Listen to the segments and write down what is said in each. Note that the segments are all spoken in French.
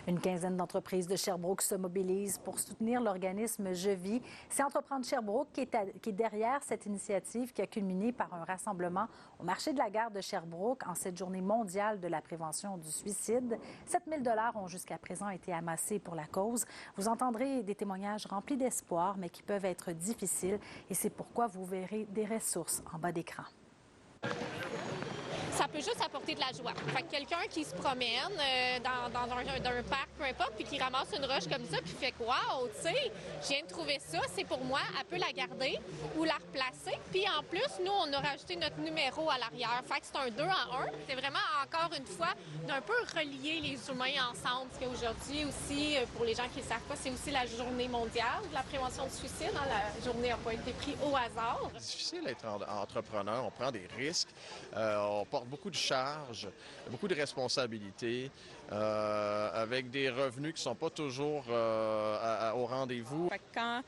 Une quinzaine d'entreprises de Sherbrooke se mobilisent pour soutenir l'organisme Je Vis. C'est Entreprendre Sherbrooke qui est derrière cette initiative qui a culminé par un rassemblement au marché de la gare de Sherbrooke en cette journée mondiale de la prévention du suicide. 7 000 $ ont jusqu'à présent été amassés pour la cause. Vous entendrez des témoignages remplis d'espoir, mais qui peuvent être difficiles. Et c'est pourquoi vous verrez des ressources en bas d'écran. Ça peut juste apporter de la joie. Fait que quelqu'un qui se promène dans un parc, peu importe, puis qui ramasse une roche comme ça, puis fait « Wow, tu sais, je viens de trouver ça, c'est pour moi », elle peut la garder ou la replacer. Puis en plus, nous, on a rajouté notre numéro à l'arrière. Fait que c'est un 2 en 1. C'est vraiment, encore une fois, d'un peu relier les humains ensemble. Parce qu'aujourd'hui aussi, pour les gens qui ne savent pas, c'est aussi la journée mondiale de la prévention du suicide. Hein. La journée n'a pas été prise au hasard. C'est difficile d'être entrepreneur. On prend des risques. On porte beaucoup de charges, beaucoup de responsabilités, avec des revenus qui ne sont pas toujours au rendez-vous. Quand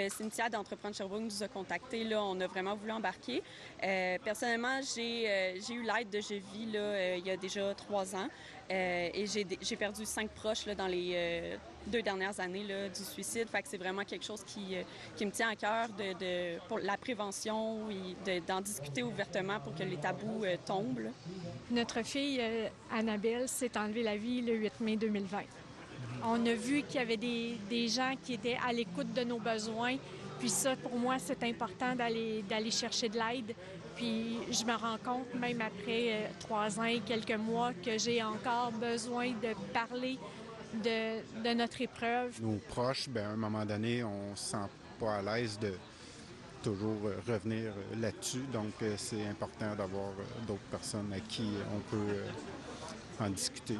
Cynthia d'Entreprendre Sherbrooke nous a contactés, là, on a vraiment voulu embarquer. Personnellement, j'ai eu l'aide de Je Vis là, il y a déjà 3 ans et j'ai perdu 5 proches là, dans les 2 dernières années là, du suicide. Fait que c'est vraiment quelque chose qui me tient à cœur pour la prévention et d'en discuter ouvertement pour que les tabous tombent. Là. Notre fille, Annabelle, s'est enlevée la vie le 8 mai 2020. On a vu qu'il y avait des gens qui étaient à l'écoute de nos besoins. Puis ça, pour moi, c'est important d'aller chercher de l'aide. Puis je me rends compte, même après 3 ans et quelques mois, que j'ai encore besoin de parler de notre épreuve. Nos proches, à un moment donné, on ne se sent pas à l'aise de toujours revenir là-dessus. Donc, c'est important d'avoir d'autres personnes à qui on peut en discuter.